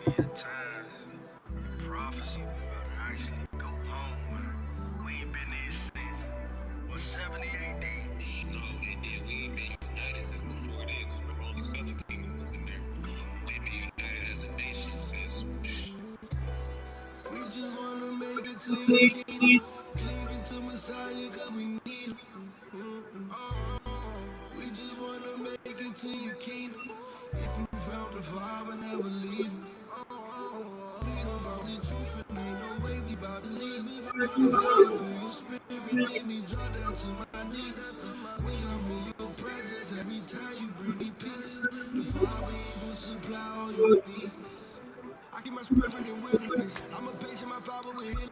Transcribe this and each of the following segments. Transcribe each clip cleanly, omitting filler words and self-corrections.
be a time prophecy about to actually go home, man. We ain't been there since, what, 70 AD? No, and then we ain't been united since before then, because the only Southern Kingdom was in there. They've been united as a nation since. We just wanna make it to your kingdom, cleaving to Messiah, cause we need him. We just wanna make it to your kingdom. If you found the Father, never leave him. We don't found the truth and ain't no way we bout to leave. If I don't feel your spirit, make me drop down to my knees. When I'm in your presence, every time you bring me peace. The Father, he will supply all your needs. I keep my spirit in wilderness. I'm a patient, my Father with healing.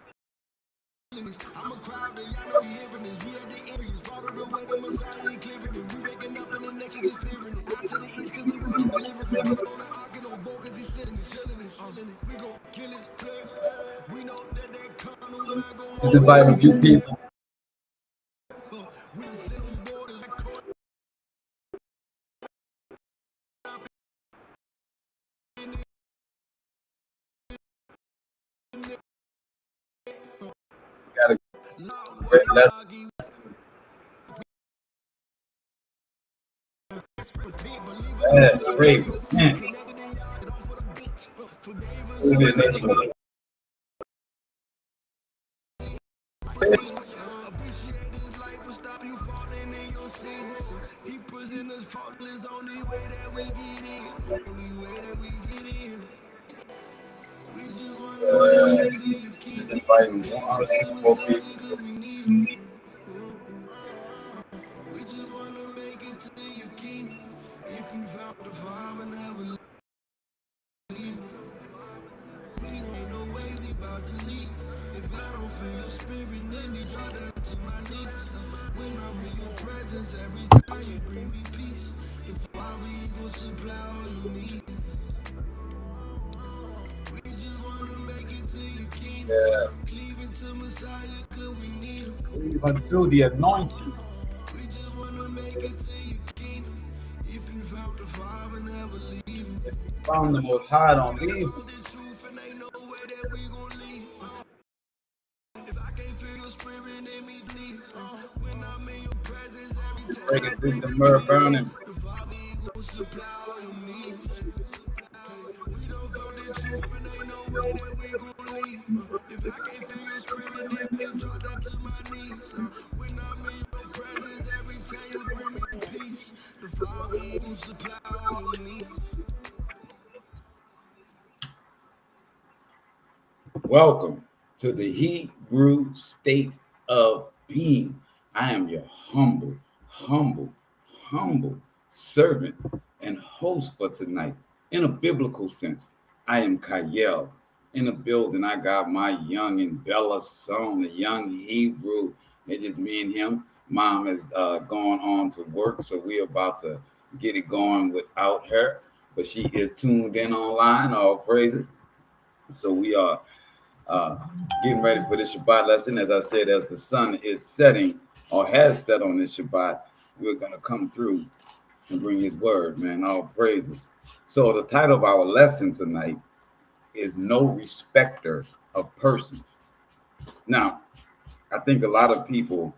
I'm a crowd that y'all know we hearing this. We at the areas, follow the way the Messiah ain't clearing it. We waking up in the nation just fearing it. I to the east cause we watching deliverance. Get on the ark and on board cause he's sitting and chilling it. We gon' kill his flesh. We know that they carnal man gon' Invite a few people. we sit on borders like court. Got a great lesson. That's great. Man. We'll be a nation of Appreciate his life will stop you falling in your sins. He present us faultless, only way that we get in. Only way that we get in. We just want to make it to your kingdom. inviting 4 people. We need him. We just want to make it to your kingdom. If you found the Father, never leave him. We don't ain't no way we about to leave. If I don't feel your spirit, let me draw down to my knees. When I'm in your presence, every time you bring me peace. The Father, he gon' supply all your needs. We just want to make it to your kingdom. Yeah. Cleaving to Messiah, cause we need him. Cleave unto the anointing. We just want to make it to your kingdom. If you found the Father, never leave him. If you found the Most High, don't leave. The truth and ain't no way that we gon' leave. If I can't feel your spirit in me, please. When I'm in your presence, every time Break it through the myrrh burning. the Father, he gon' supply all your needs. We don't found the truth and ain't no way that we gon' leave. If I can't feel your spirit in me, drop down to my knees. When I'm in your presence, every time you bring me peace. The Father, he gon' supply all your needs. Welcome to the Hebrew state of being. I am your humble servant and host for tonight. In a biblical sense, I am Kayel. In the building, I got my young and Bella son, the young Hebrew. It's just me and him. Mom is going on to work, so we're about to get it going without her. But she is tuned in online, all praises. So we are getting ready for the Shabbat lesson. As I said, as the sun is setting or has set on this Shabbat, we're going to come through and bring his word, man. All praises. So the title of our lesson tonight is No Respecter of Persons. Now, I think a lot of people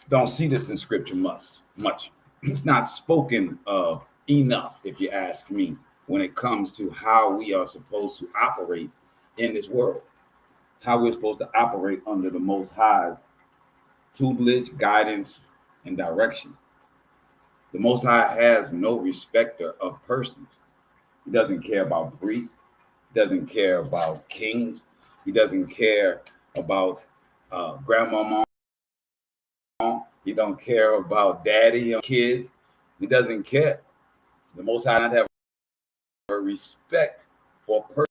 don't see this in scripture much. It's not spoken of enough, if you ask me, when it comes to how we are supposed to operate in this world, how we're supposed to operate under the Most High's tutelage, guidance, and direction. The Most High has no respecter of persons. He doesn't care about priests. He doesn't care about kings. He doesn't care about grandmama. He don't care about daddy or kids. He doesn't care. The Most High not have a respect for persons.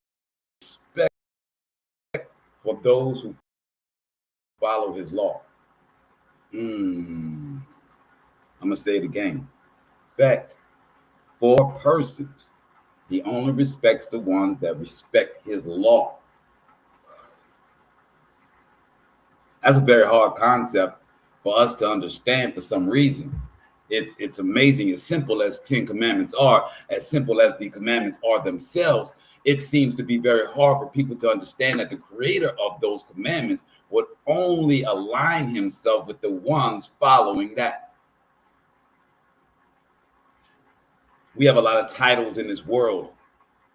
Respect for those who follow his law. I'm going to say it again. Respect for persons. He only respects the ones that respect his law. That's a very hard concept for us to understand for some reason. It's amazing. As simple as 10 commandments are, as simple as the commandments are themselves, it seems to be very hard for people to understand that the creator of those commandments would only align himself with the ones following that. We have a lot of titles in this world.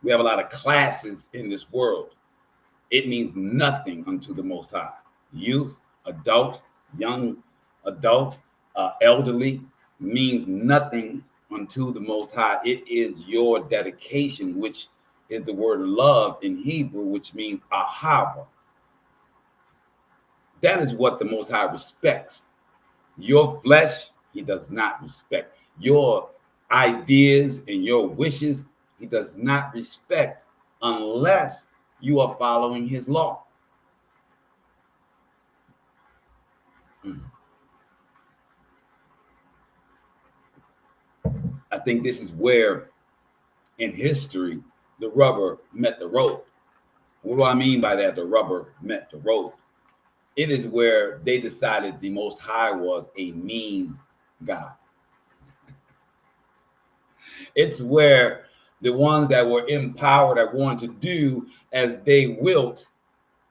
We have a lot of classes in this world. It means nothing unto the Most High. Youth, adult, young adult, elderly, means nothing unto the Most High. It is your dedication, which is the word love in Hebrew, which means ahava. That is what the Most High respects. Your flesh, he does not respect. Your ideas and your wishes, he does not respect unless you are following his law. I think this is where in history the rubber met the road. What do I mean by that? The rubber met the road. It is where they decided the Most High was a mean God. It's where the ones that were in power that wanted to do as they willed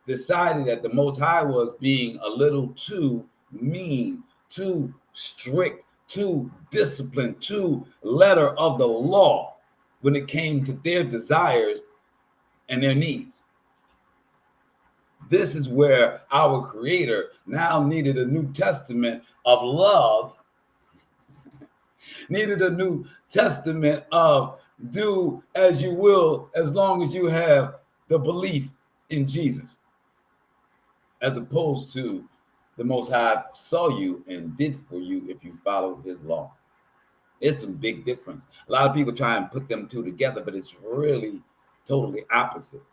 decided that the Most High was being a little too mean, too strict, too disciplined, too letter of the law when it came to their desires and their needs. This is where our Creator now needed a New Testament of love, needed a New Testament of do as you will as long as you have the belief in Jesus, as opposed to the Most High saw you and did for you if you follow his law. It's a big difference. A lot of people try and put them two together, but it's really totally opposite.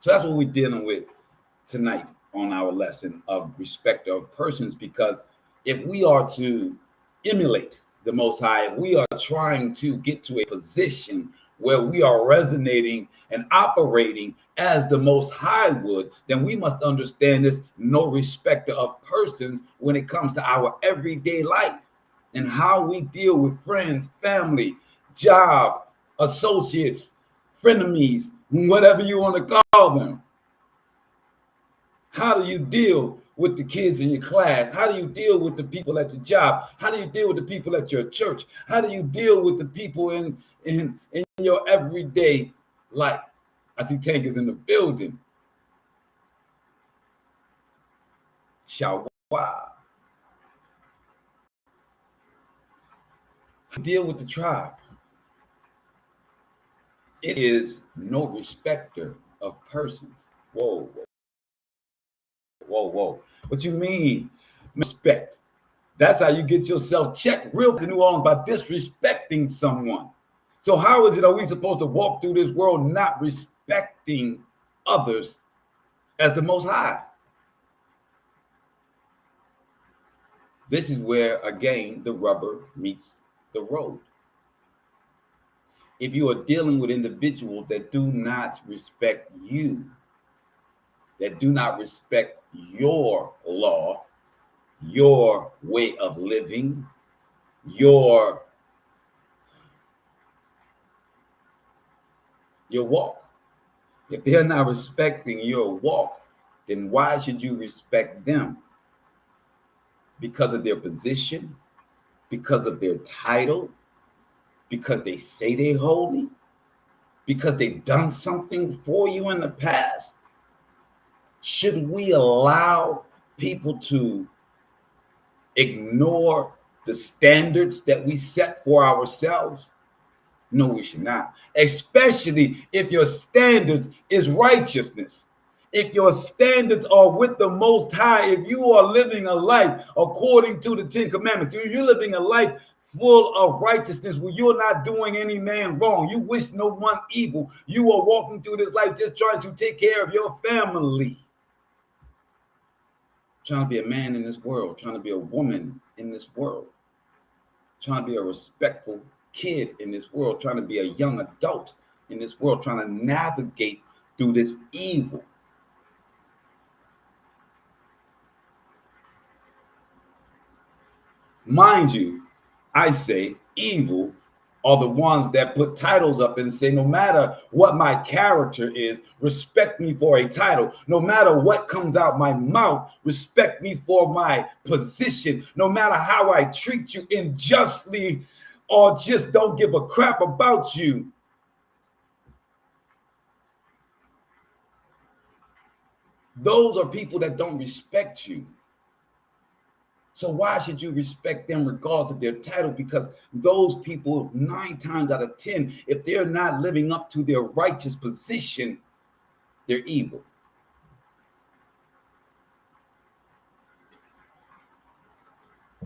So that's what we're dealing with tonight on our lesson of respect of persons, because if we are to emulate the Most High, if we are trying to get to a position where we are resonating and operating as the Most High would, then we must understand this no respecter of persons when it comes to our everyday life and how we deal with friends, family, job, associates, frenemies, whatever you want to call them. How do you deal with the kids in your class? How do you deal with the people at your job? How do you deal with the people at your church? How do you deal with the people in your everyday life? I see Tank is in the building. Shabbat. Deal with the tribe. It is no respecter of persons. Whoa, whoa, whoa. What you mean, respect? That's how you get yourself checked real in New Orleans, by disrespecting someone. So how is it are we supposed to walk through this world not respecting others as the Most High? This is where, again, the rubber meets the road. If you are dealing with individuals that do not respect you, that do not respect your law, your way of living, your walk. If they're not respecting your walk, then why should you respect them? Because of their position, because of their title, because they say they're holy, because they've done something for you in the past? Should we allow people to ignore the standards that we set for ourselves? No, we should not. Especially if your standards is righteousness. If your standards are with the Most High, if you are living a life according to the 10 Commandments, if you're living a life full of righteousness where you're not doing any man wrong, you wish no one evil, you are walking through this life just trying to take care of your family, trying to be a man in this world, trying to be a woman in this world, trying to be a respectful kid in this world, trying to be a young adult in this world, trying to navigate through this evil. Mind you, I say evil are the ones that put titles up and say, no matter what my character is, respect me for a title. No matter what comes out my mouth, respect me for my position. No matter how I treat you unjustly or just don't give a crap about you. Those are people that don't respect you. So why should you respect them regardless of their title? Because those people, 9 times out of 10, if they're not living up to their righteous position, they're evil.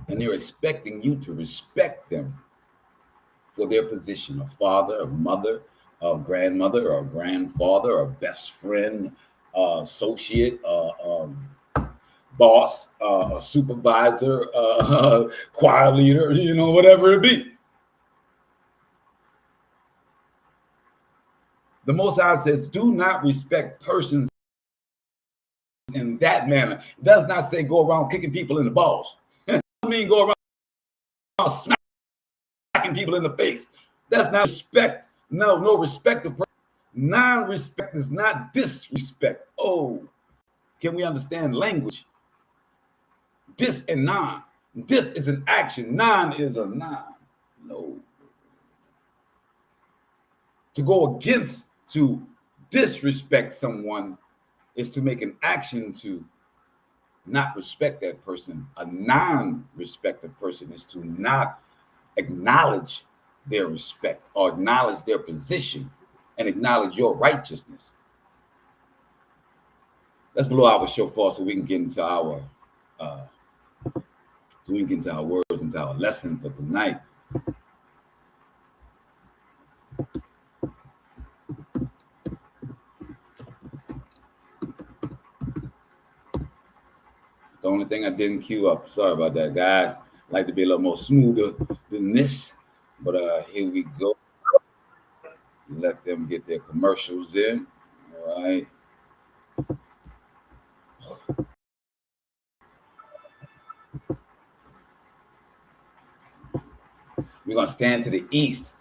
And they're expecting you to respect them for their position, a father, a mother, a grandmother, a grandfather, a best friend, associate, boss, a supervisor, choir leader, whatever it be. The Most High says, do not respect persons in that manner. It does not say go around kicking people in the balls. I mean, go around smacking people in the face. That's not respect. No respect of person. Non-respect is not disrespect. Oh, can we understand language? Dis and non. Dis is an action. Non is a non. No. To go against, to disrespect someone is to make an action to not respect that person. A non-respected person is to not acknowledge their respect or acknowledge their position and acknowledge your righteousness. Let's blow our shofar so we can get into our words, into our lesson for tonight. The only thing I didn't queue up. Sorry about that, guys. I'd like to be a little more smoother than this, but here we go. Let them get their commercials in. All right. We're going to stand to the east.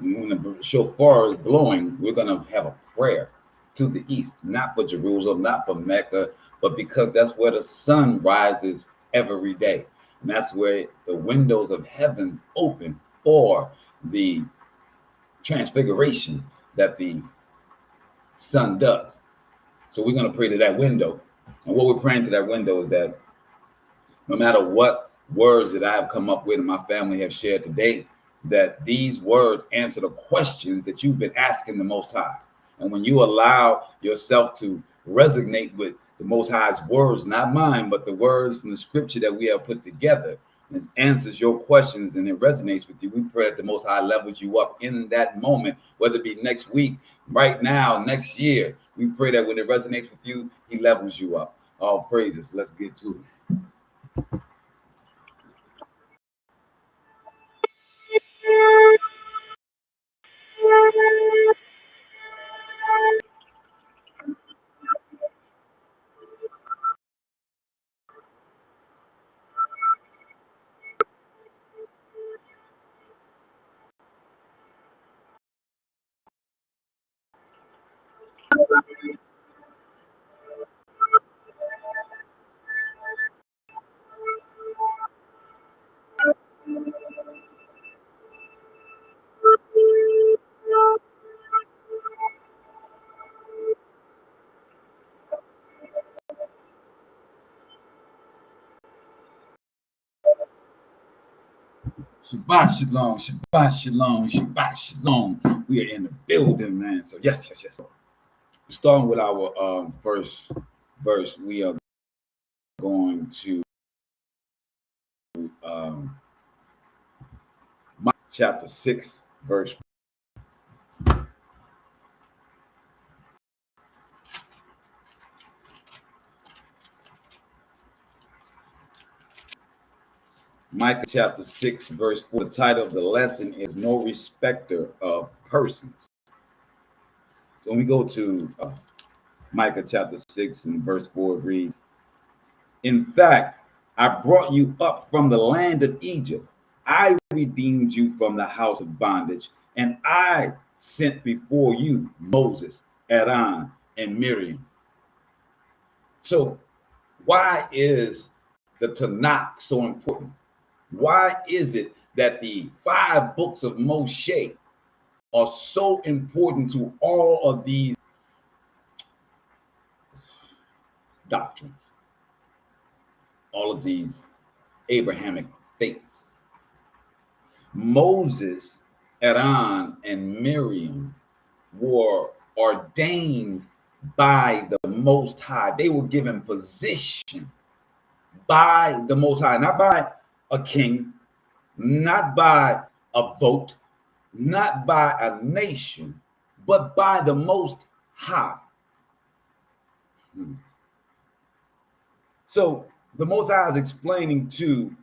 When the shofar is blowing, we're going to have a prayer to the east, not for Jerusalem, not for Mecca, but because that's where the sun rises every day. And that's where the windows of heaven open for the transfiguration that the sun does. So we're going to pray to that window. And what we're praying to that window is that no matter what words that I have come up with and my family have shared today, that these words answer the questions that you've been asking the Most High. And when you allow yourself to resonate with the Most High's words, not mine, but the words in the scripture that we have put together, and it answers your questions and it resonates with you, we pray that the Most High levels you up in that moment, whether it be next week, right now, next year. We pray that when it resonates with you, he levels you up. All praises. Let's get to it. Shabbat Shalom, Shabbat Shalom, Shabbat Shalom. We are in the building, man. So yes. Starting with our first verse, we are going to Micah chapter 6, verse. Micah chapter 6, verse 4. The title of the lesson is No Respecter of Persons. So when we go to Micah chapter 6 and verse 4, it reads, in fact, I brought you up from the land of Egypt. I redeemed you from the house of bondage, and I sent before you Moses, Aaron, and Miriam. So why is the Tanakh so important? Why is it that the 5 books of Moshe are so important to all of these doctrines, all of these Abrahamic faiths? Moses, Aaron, and Miriam were ordained by the Most High. They were given position by the Most High, not by a king, not by a vote, not by a nation, but by the Most High. So the Most High is explaining to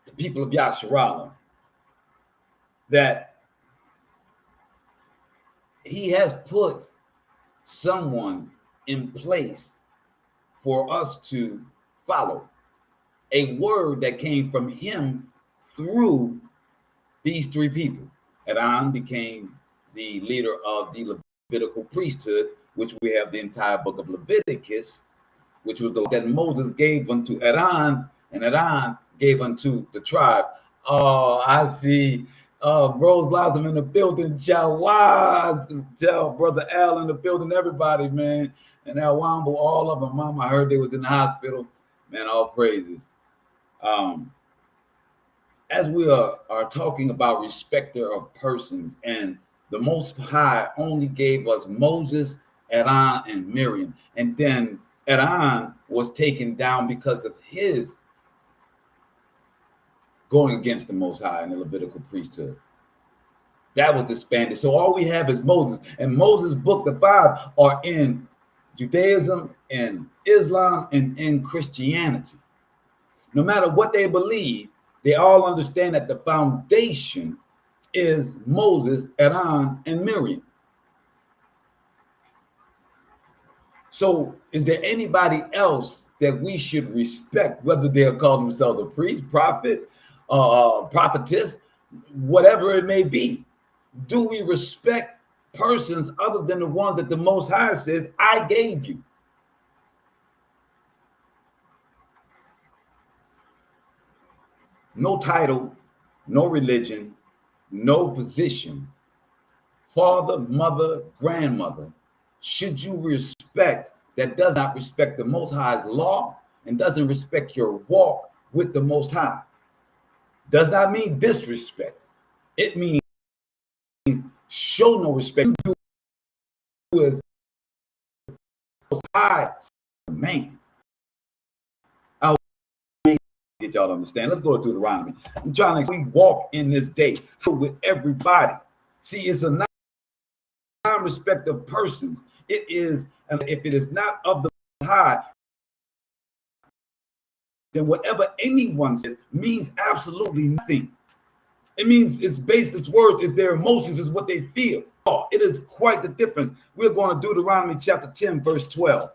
the people of Yasharallah that he has put someone in place for us to follow, a word that came from him through these 3 people. Aaron became the leader of the Levitical priesthood, which we have the entire book of Leviticus, which was the law that Moses gave unto Aaron, and Aaron gave unto the tribe. Oh, I see Rose Blossom in the building. Jawaz, tell Brother Al in the building, everybody, man. And Al Wambo, all of them. Mom, I heard they was in the hospital. Man, all praises. As we are talking about respecter of persons, and the Most High only gave us Moses, Aaron, and Miriam. And then Aaron was taken down because of his going against the Most High in the Levitical priesthood. That was disbanded. So all we have is Moses. And Moses' book, the 5, are in Judaism and Islam and in Christianity. No matter what they believe, they all understand that the foundation is Moses, Aaron, and Miriam. So is there anybody else that we should respect, whether they're calling themselves a priest, prophet, prophetess, whatever it may be? Do we respect persons other than the ones that the Most High says, I gave you? No title, no religion, no position, father, mother, grandmother, should you respect that does not respect the Most High's law and doesn't respect your walk with the Most High. Does not mean disrespect. It means show no respect. You do as Most High man. I get y'all to understand. Let's go to Deuteronomy. I'm trying to walk in this day with everybody. See, it's a non-respect of persons. It is, and if it is not of the High, then whatever anyone says means absolutely nothing. It means it's based, its words, it's their emotions, is what they feel. Oh, it is quite the difference. We're going to Deuteronomy chapter 10, verse 12.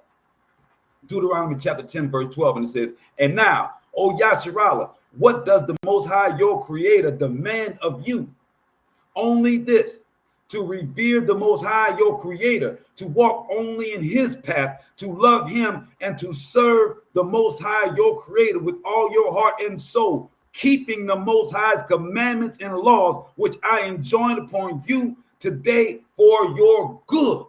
Deuteronomy chapter 10, verse 12, and it says, and now, O Yasharallah, what does the Most High, your Creator, demand of you? Only this, to revere the Most High, your Creator, to walk only in his path, to love him, and to serve the Most High, your Creator, with all your heart and soul, keeping the Most High's commandments and laws, which I enjoin upon you today for your good.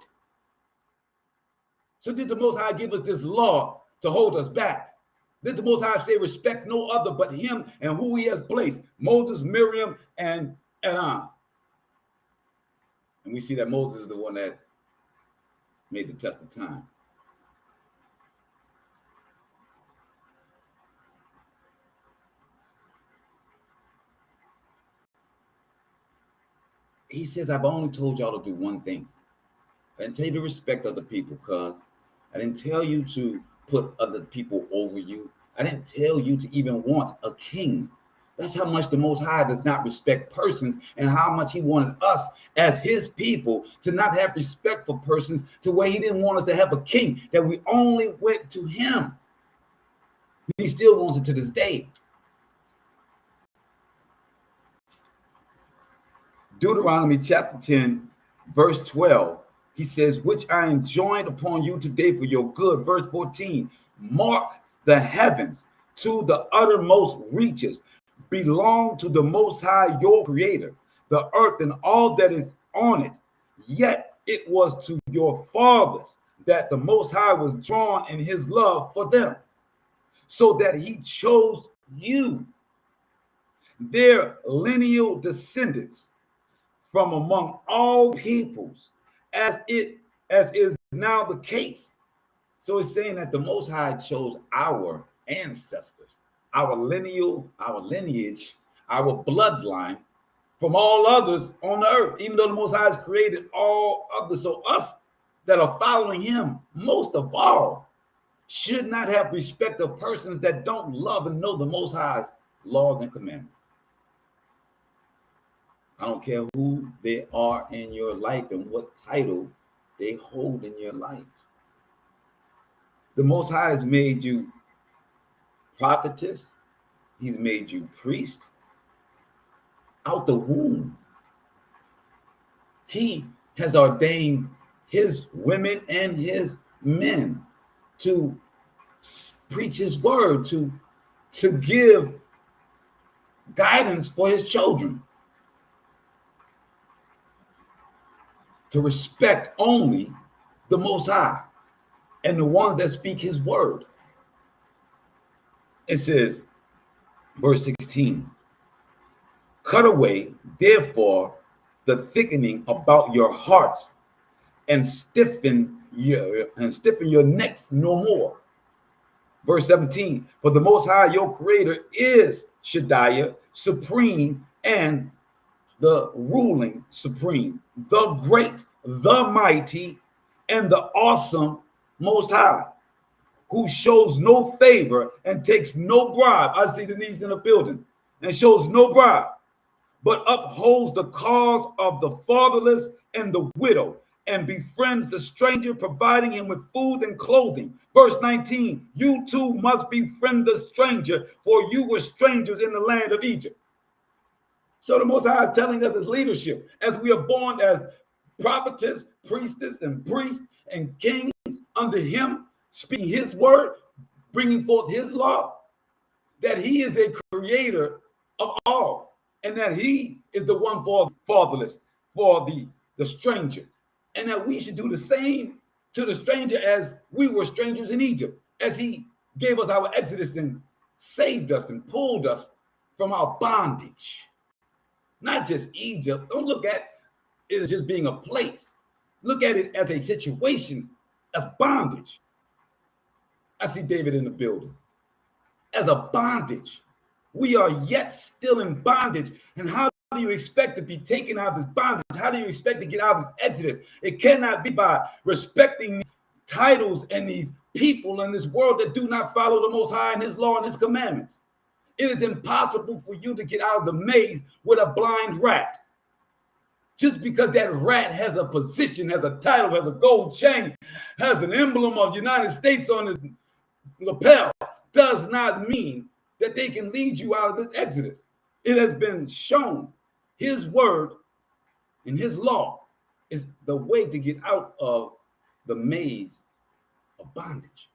So did the Most High give us this law to hold us back? Did the Most High say respect no other but him and who he has placed? Moses, Miriam, and Aaron. And we see that Moses is the one that made the test of time. He says, I've only told y'all to do one thing. I didn't tell you to respect other people, cuz. I didn't tell you to put other people over you. I didn't tell you to even want a king. That's how much the Most High does not respect persons, and how much he wanted us as his people to not have respect for persons, to where he didn't want us to have a king, that we only went to him. He still wants it to this day. Deuteronomy chapter 10, verse 12, he says, which I enjoined upon you today for your good. Verse 14, mark the heavens to the uttermost reaches, belong to the Most High, your creator, the earth and all that is on it. Yet it was to your fathers that the Most High was drawn in his love for them, so that he chose you, their lineal descendants, from among all peoples, as is now the case. So it's saying that the Most High chose our ancestors, our lineage, our bloodline from all others on the earth, even though the Most High has created all others. So us that are following him, most of all, should not have respect of persons that don't love and know the Most High's laws and commandments. I don't care who they are in your life and what title they hold in your life. The Most High has made you prophetess. He's made you priest. Out the womb, he has ordained his women and his men to preach his word, to give guidance for his children, to respect only the Most High and the ones that speak his word. It says, verse 16, cut away, therefore, the thickening about your hearts, and stiffen your necks no more. Verse 17, for the Most High, your creator, is Shaddai, supreme, and the ruling supreme, the great, the mighty, and the awesome Most High, who shows no favor and takes no bribe. I see Denise in the building, and shows no bribe, but upholds the cause of the fatherless and the widow, and befriends the stranger, providing him with food and clothing. Verse 19, you too must befriend the stranger, for you were strangers in the land of Egypt. So the Most High is telling us as leadership, as we are born as prophetess, priestess, and priests and kings under him, speaking his word, bringing forth his law, that he is a creator of all, and that he is the one for the fatherless, for the stranger, and that we should do the same to the stranger as we were strangers in Egypt, as he gave us our exodus and saved us and pulled us from our bondage. Not just Egypt. Don't look at it as just being a place. Look at it as a situation of bondage. I see David in the building. As a bondage. We are yet still in bondage. And how do you expect to be taken out of this bondage? How do you expect to get out of this exodus? It cannot be by respecting titles and these people in this world that do not follow the Most High and his law and his commandments. It is impossible for you to get out of the maze with a blind rat. Just because that rat has a position, has a title, has a gold chain, has an emblem of the United States on his lapel, does not mean that they can lead you out of this exodus. It has been shown his word and his law is the way to get out of the maze of bondage.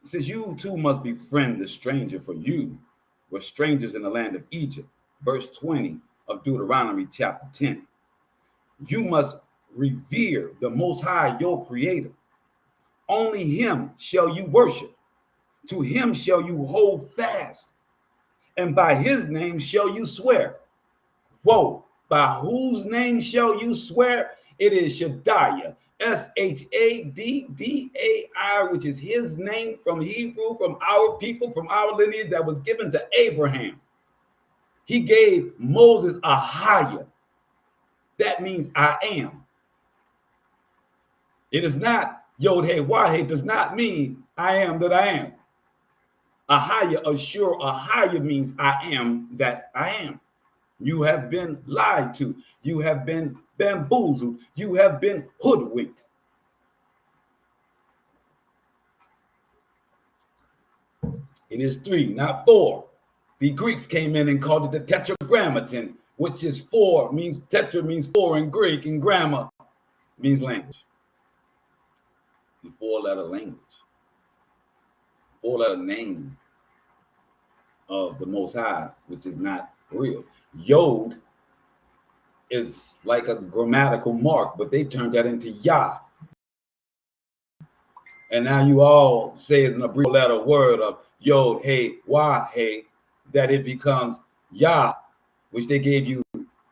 It says, you too must befriend the stranger, for you were strangers in the land of Egypt. Verse 20 of Deuteronomy chapter 10. You must revere the Most High, your creator. Only him shall you worship. To him shall you hold fast. And by his name shall you swear. Whoa, by whose name shall you swear? It is Shaddai, Shaddai, which is his name from Hebrew, from our people, from our lineage that was given to Abraham. He gave Moses a higher. That means I am. It is not Yod He Wah He, does not mean I am that I am. A higher, assure, a higher means I am that I am. You have been lied to. You have been bamboozled. You have been hoodwinked. It is 3, not 4. The Greeks came in and called it the tetragrammaton, which is four, means tetra means four in Greek, and grammar means language. The four-letter language, four-letter name of the Most High, which is not real. Yod is like a grammatical mark, but they turned that into Yah. And now you all say it's an abbreviated letter word of Yod, Hey, Wah, Hey, that it becomes Yah, which they gave you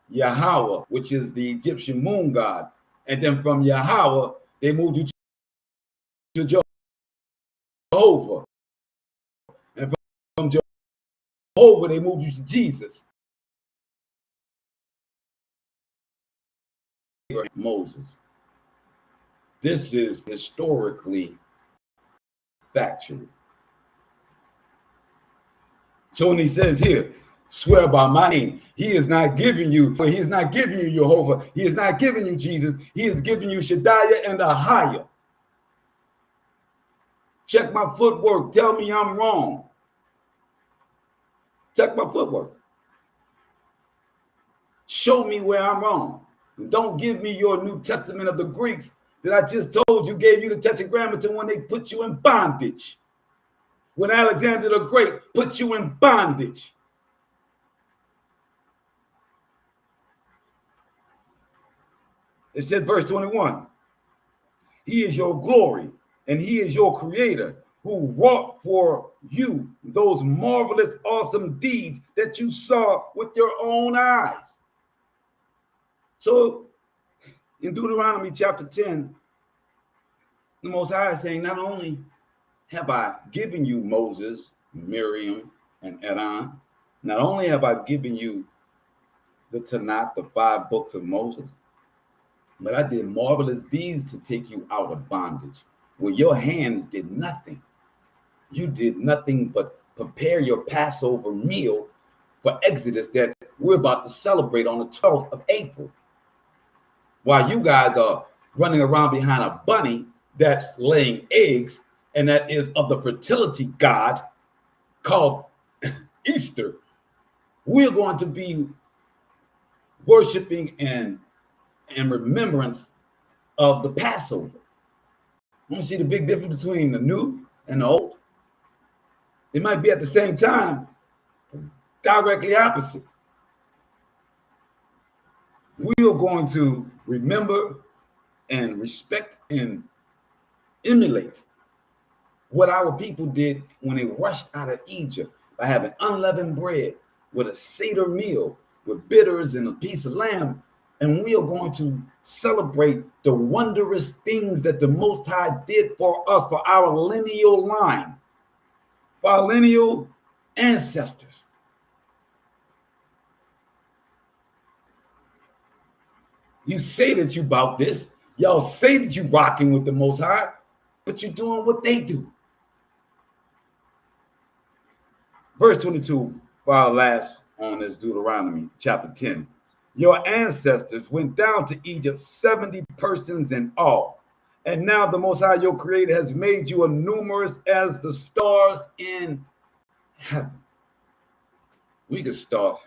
Yahweh, which is the Egyptian moon god. And then from Yahweh, they moved you to Jehovah. And from Jehovah, they moved you to Jesus. Moses. This is historically factual. So when he says here, swear by my name, he is not giving you Jehovah, he is not giving you Jesus, he is giving you Shaddai and Ahia. Check my footwork, tell me I'm wrong. Check my footwork. Show me where I'm wrong. Don't give me your New Testament of the Greeks that I just told you gave you the tetragrammaton when they put you in bondage. When Alexander the Great put you in bondage. It says, verse 21, he is your glory and he is your creator who wrought for you those marvelous, awesome deeds that you saw with your own eyes. So in Deuteronomy chapter 10, the Most High is saying, not only have I given you Moses, Miriam, and Aaron, not only have I given you the Tanakh, the 5 books of Moses, but I did marvelous deeds to take you out of bondage. Well, your hands did nothing. You did nothing but prepare your Passover meal for Exodus that we're about to celebrate on the 12th of April. While you guys are running around behind a bunny that's laying eggs, and that is of the fertility god called Easter, we're going to be worshiping and remembrance of the Passover. You see the big difference between the new and the old? They might be at the same time, directly opposite. We are going to remember and respect and emulate what our people did when they rushed out of Egypt by having unleavened bread with a Seder meal with bitters and a piece of lamb. And we are going to celebrate the wondrous things that the Most High did for us, for our lineal line, for our lineal ancestors. You say that you about this. Y'all say that you rocking with the Most High, but you're doing what they do. Verse 22, for our last on this Deuteronomy chapter 10. Your ancestors went down to Egypt, 70 persons in all. And now the Most High, your Creator, has made you as numerous as the stars in heaven. We could start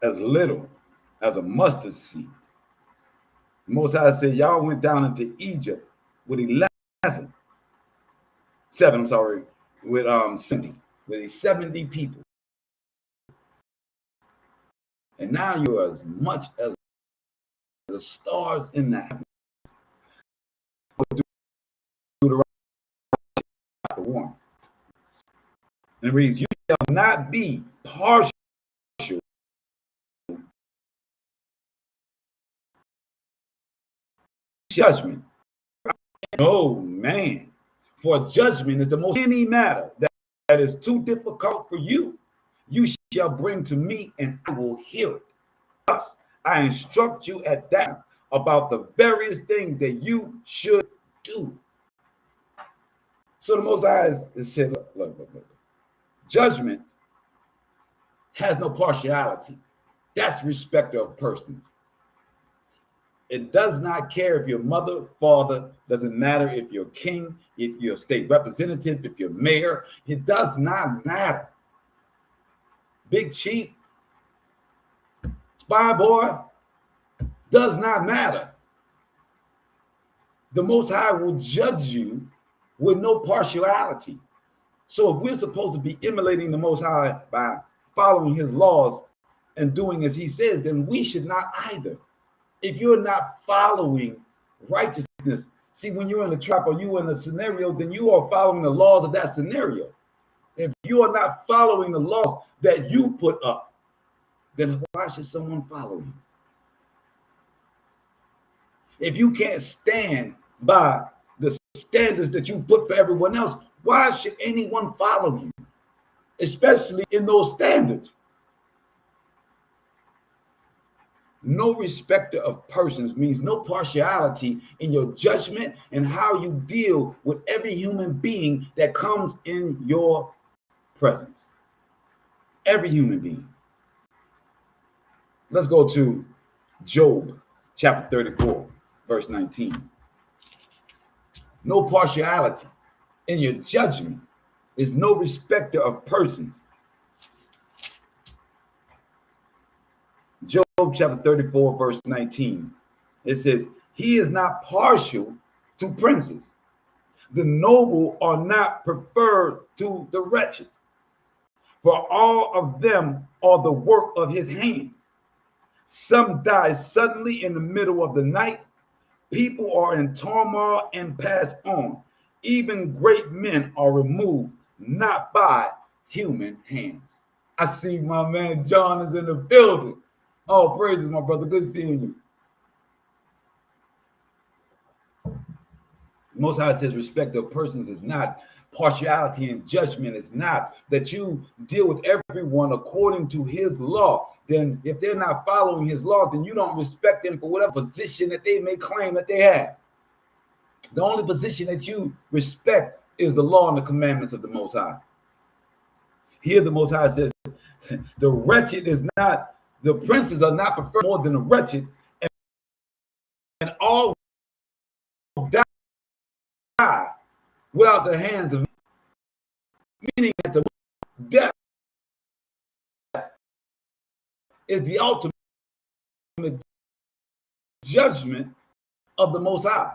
as little as a mustard seed. The Most High said, y'all went down into Egypt with 70 people. And now you're as much as the stars in the heavens. Deuteronomy chapter 1. And it reads, you shall not be partial judgment. Oh man, for judgment is the most any matter that is too difficult for you. You shall bring to me, and I will hear it. Thus, I instruct you at that about the various things that you should do. So the Most High is said, look. Judgment has no partiality. That's respect of persons. It does not care if you're mother, father, doesn't matter if you're king, if you're state representative, if you're mayor. It does not matter. Big chief, spy boy, does not matter. The Most High will judge you with no partiality. So if we're supposed to be emulating the Most High by following his laws and doing as he says, then we should not either. If you're not following righteousness, see, when you're in a trap or you're in a scenario, then you are following the laws of that scenario. If you are not following the laws that you put up, then why should someone follow you? If you can't stand by the standards that you put for everyone else, why should anyone follow you, especially in those standards? No respecter of persons means no partiality in your judgment and how you deal with every human being that comes in your presence. Every human being. Let's go to Job chapter 34, verse 19. No partiality in your judgment is no respecter of persons. Job chapter 34, verse 19. It says, he is not partial to princes. The noble are not preferred to the wretched. For all of them are the work of his hands. Some die suddenly in the middle of the night. People are in turmoil and pass on. Even great men are removed, not by human hands. I see my man John is in the building. Oh, praises, my brother. Good seeing you. Most High says respect of persons is not partiality and judgment. It's not that you deal with everyone according to his law. Then if they're not following his law, then you don't respect them for whatever position that they may claim that they have. The only position that you respect is the law and the commandments of the Most High. Here the Most High says, the wretched is not, the princes are not preferred more than the wretched, and all die without the hands of men. Meaning that the death is the ultimate judgment of the Most High.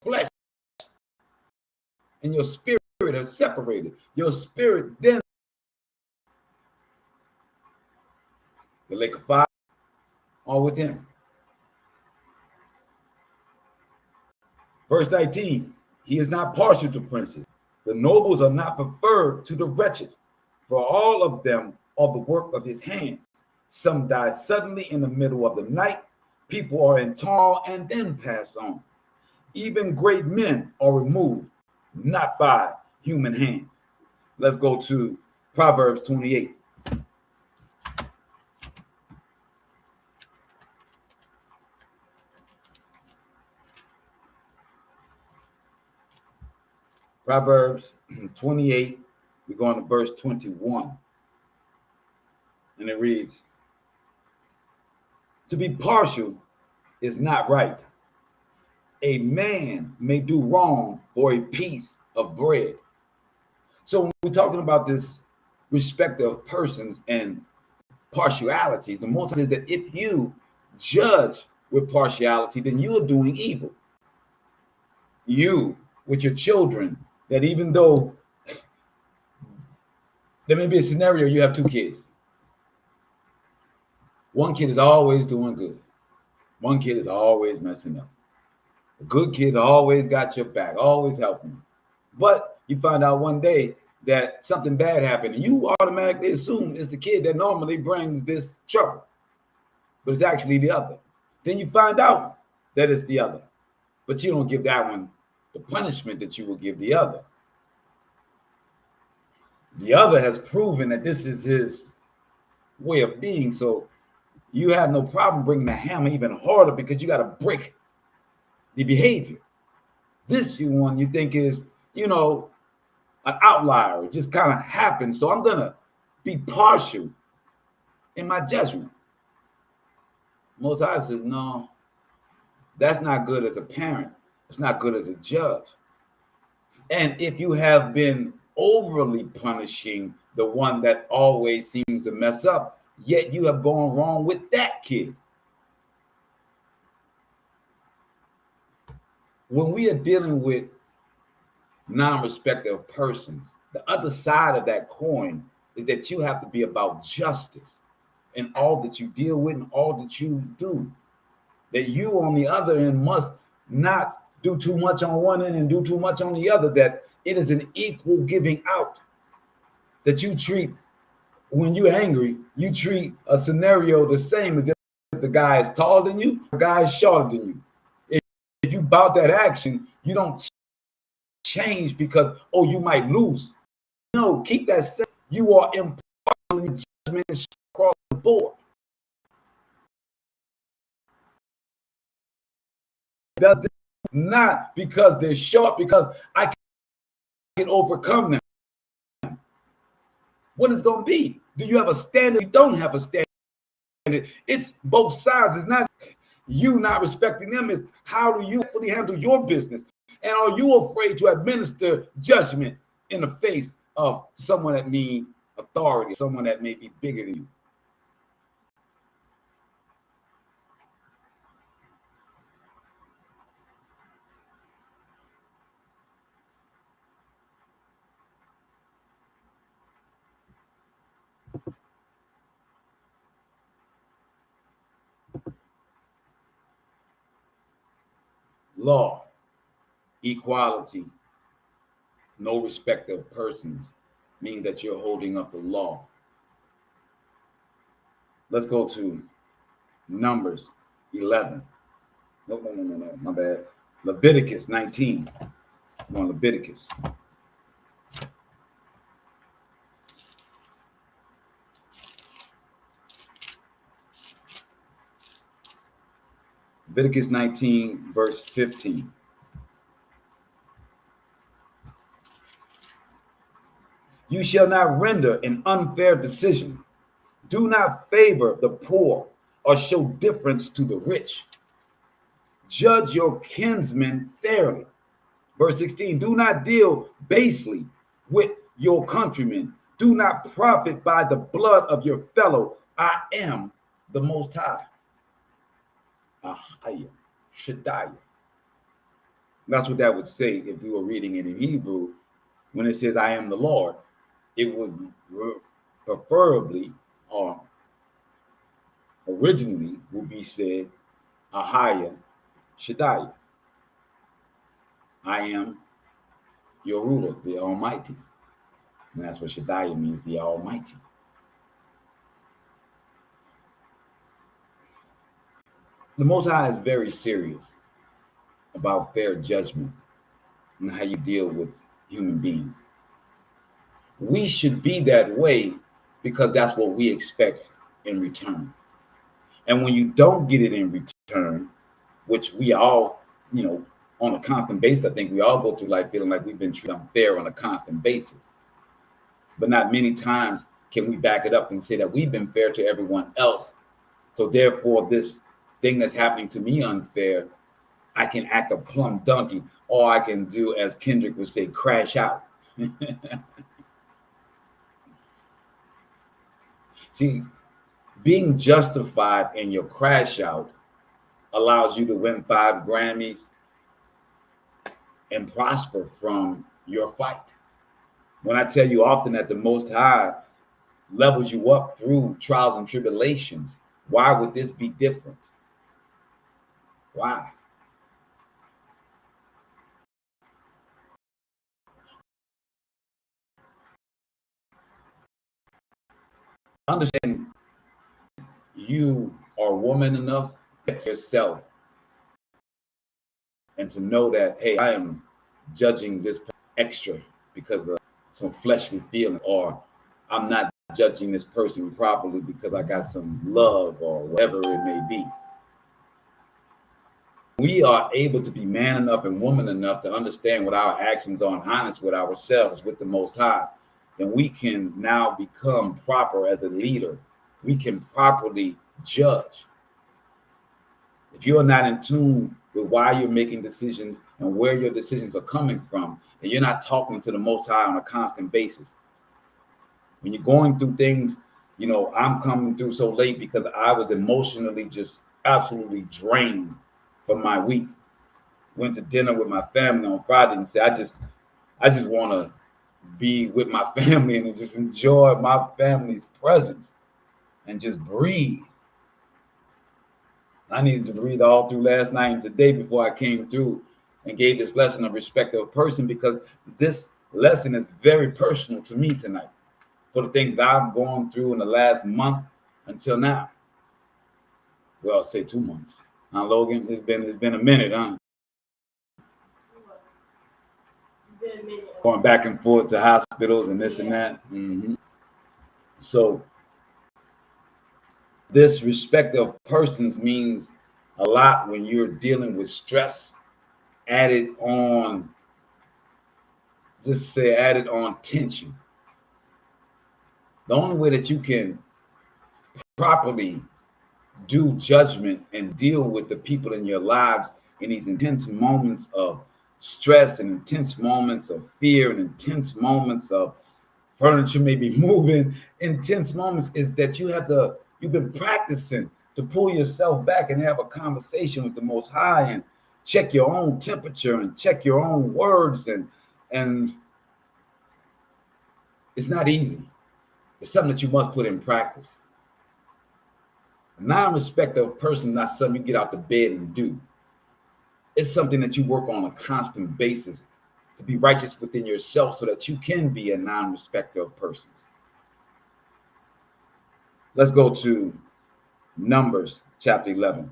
Flesh and your spirit are separated. Your spirit then the lake of fire are with him. Verse 19, he is not partial to princes. The nobles are not preferred to the wretched, for all of them are the work of his hands. Some die suddenly in the middle of the night. People are in turmoil and then pass on. Even great men are removed, not by human hands. Let's go to Proverbs 28. Proverbs 28, we're going to verse 21. And it reads, to be partial is not right. A man may do wrong for a piece of bread. So when we're talking about this respect of persons and partialities, the most is that if you judge with partiality, then you are doing evil. You, with your children, that even though there may be a scenario, you have two kids. One kid is always doing good. One kid is always messing up. A good kid always got your back, always helping you. But you find out one day that something bad happened, and you automatically assume it's the kid that normally brings this trouble. But it's actually the other. Then you find out that it's the other. But you don't give that one the punishment that you will give the other. The other has proven that this is his way of being, so you have no problem bringing the hammer even harder because you got to break the behavior. This one you think is, an outlier. It just kind of happened, so I'm going to be partial in my judgment. Most High says, no, that's not good as a parent. It's not good as a judge. And if you have been overly punishing the one that always seems to mess up, yet you have gone wrong with that kid. When we are dealing with non-respect of persons, the other side of that coin is that you have to be about justice in all that you deal with and all that you do. That you on the other end must not do too much on one end and do too much on the other, that it is an equal giving out. That you treat, when you're angry, you treat a scenario the same as if the guy is taller than you, the guy is shorter than you. If you bout that action, you don't change because, oh, you might lose. No, keep that same. You are impartial judgment across the board. Does not because they're short, because I can overcome them. What is going to be? Do you have a standard? You don't have a standard. It's both sides. It's not you not respecting them. It's how do you fully handle your business? And are you afraid to administer judgment in the face of someone that needs authority, someone that may be bigger than you? Law, equality, no respect of persons means that you're holding up the law. Let's go to Numbers 11. No, my bad. Leviticus 19. Come on, Leviticus. Leviticus 19, verse 15. You shall not render an unfair decision. Do not favor the poor or show difference to the rich. Judge your kinsmen fairly. Verse 16, do not deal basely with your countrymen. Do not profit by the blood of your fellow. I am the Most High. Ahaya, Shaddai. That's what that would say if you were reading it in Hebrew. When it says, I am the Lord, it would preferably or originally would be said, Ahaya, Shaddai. I am your ruler, the Almighty. And that's what Shaddai means, the Almighty. The Most High is very serious about fair judgment and how you deal with human beings. We should be that way because that's what we expect in return. And when you don't get it in return, which we all, on a constant basis, I think we all go through life feeling like we've been treated unfair on a constant basis. But not many times can we back it up and say that we've been fair to everyone else. So therefore, this thing that's happening to me unfair, I can act a plumb donkey, or I can do, as Kendrick would say, crash out. See, being justified in your crash out allows you to win 5 Grammys and prosper from your fight. When I tell you often that the Most High levels you up through trials and tribulations, why would this be different? Why? Understand you are woman enough to yourself and to know that, hey, I am judging this extra because of some fleshly feeling, or I'm not judging this person properly because I got some love or whatever it may be. We are able to be man enough and woman enough to understand what our actions are and honest with ourselves, with the Most High, then we can now become proper as a leader. We can properly judge. If you're not in tune with why you're making decisions and where your decisions are coming from, and you're not talking to the Most High on a constant basis, when you're going through things, I'm coming through so late because I was emotionally just absolutely drained from my week. Went to dinner with my family on Friday and said, I just want to be with my family and just enjoy my family's presence and just breathe. I needed to breathe all through last night and today before I came through and gave this lesson of respect of person, because this lesson is very personal to me tonight for the things that I've gone through in the last month until now. Well, I'll say 2 months. Huh, Logan? It's been a minute, huh? Going back and forth to hospitals and this and that. Mm-hmm. So this respect of persons means a lot when you're dealing with stress added on tension. The only way that you can properly do judgment and deal with the people in your lives in these intense moments of stress and intense moments of fear and intense moments of furniture may be moving, intense moments, is that you've been practicing to pull yourself back and have a conversation with the Most High and check your own temperature and check your own words, and it's not easy. It's something that you must put in practice. Non-respect of a person is not something you get out the bed and do. It's something that you work on a constant basis to be righteous within yourself so that you can be a non-respecter of persons. Let's go to Numbers chapter 11.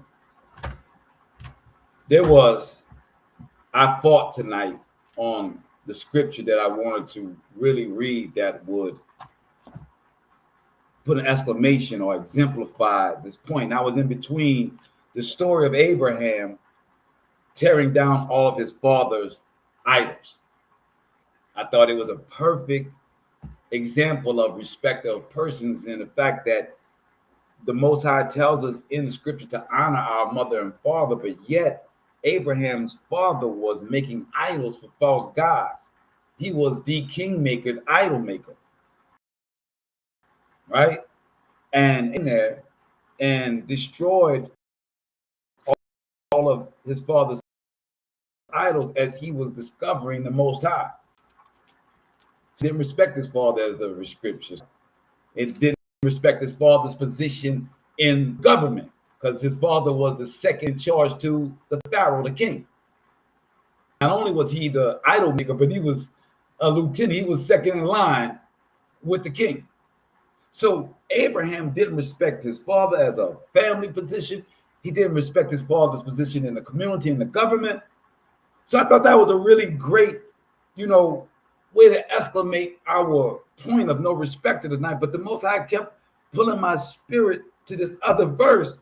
I fought tonight on the scripture that I wanted to really read that would put an exclamation or exemplify this point. I was in between the story of Abraham tearing down all of his father's idols. I thought it was a perfect example of respect of persons in the fact that the Most High tells us in the scripture to honor our mother and father, but yet Abraham's father was making idols for false gods. He was the kingmaker's idol maker, right? And in there, and destroyed all of his father's idols as he was discovering the Most High. He didn't respect his father as the scriptures. It didn't respect his father's position in government, because his father was the second in charge to the Pharaoh, the king. Not only was he the idol maker, but he was a lieutenant. He was second in line with the king. So Abraham didn't respect his father as a family position. He didn't respect his father's position in the community and the government. So I thought that was a really great, way to exclamate our point of no respect tonight. But the Most High kept pulling my spirit to this other verse,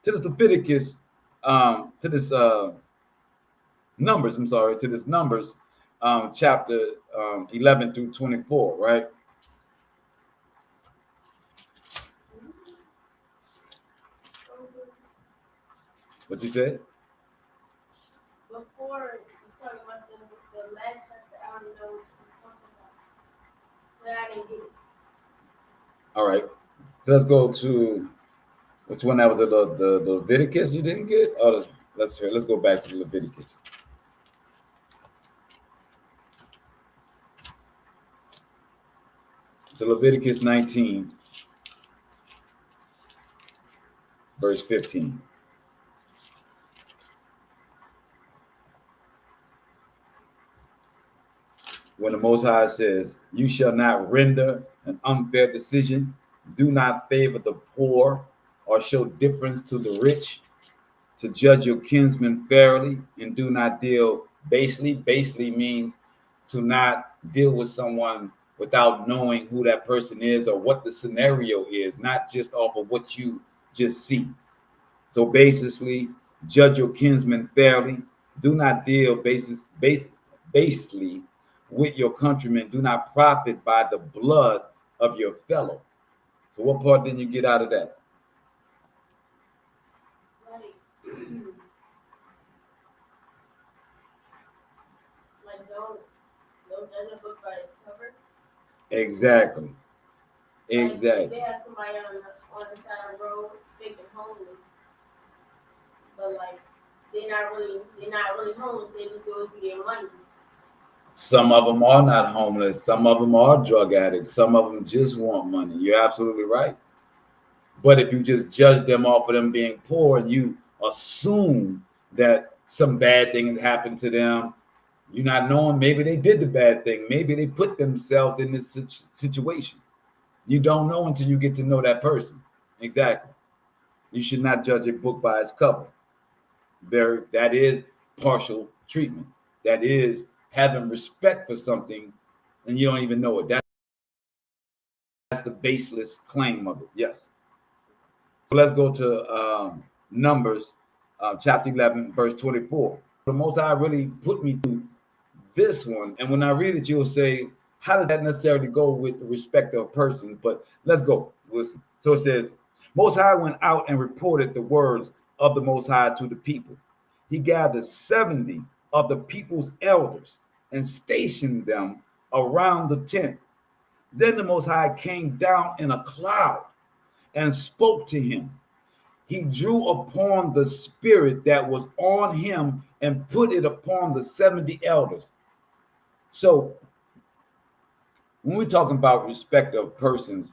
to this Leviticus, to this Numbers, chapter 11 through 24, right? What you said? Before you talking about the last chapter, I don't know what you're talking about. But I didn't get it. All right. Let's go to which one that was the Leviticus you didn't get? Oh, let's go back to the Leviticus. So Leviticus 19, verse 15. When the Most High says, "You shall not render an unfair decision, do not favor the poor, or show difference to the rich, to judge your kinsmen fairly, and do not deal basely." Basely means to not deal with someone without knowing who that person is or what the scenario is, not just off of what you just see. So basically, judge your kinsmen fairly. Do not deal basely with your countrymen. Do not profit by the blood of your fellow. So what part didn't you get out of that? Like, Like, don't judge a book by its cover. Exactly. Like, Exactly. if they have somebody on the side of the road faking homeless, but like they're not really homeless. They just do it to get money. Some of them are not homeless. Some of them are drug addicts. Some of them just want money. You're absolutely right. But if you just judge them off of them being poor and you assume that some bad thing has happened to them, you're not knowing maybe they did the bad thing. Maybe they put themselves in this situation. You don't know until you get to know that person. Exactly. You should not judge a book by its cover. That is partial treatment. That is having respect for something and you don't even know it. That's the baseless claim of it. Yes. So let's go to Numbers chapter 11, verse 24. The Most High really put me through this one. And when I read it, you'll say, how does that necessarily go with the respect of persons? But let's go. Listen. So it says, Most High went out and reported the words of the Most High to the people. He gathered 70 of the people's elders and stationed them around the tent. Then the Most High came down in a cloud and spoke to him. He drew upon the spirit that was on him and put it upon the 70 elders. So when we're talking about respect of persons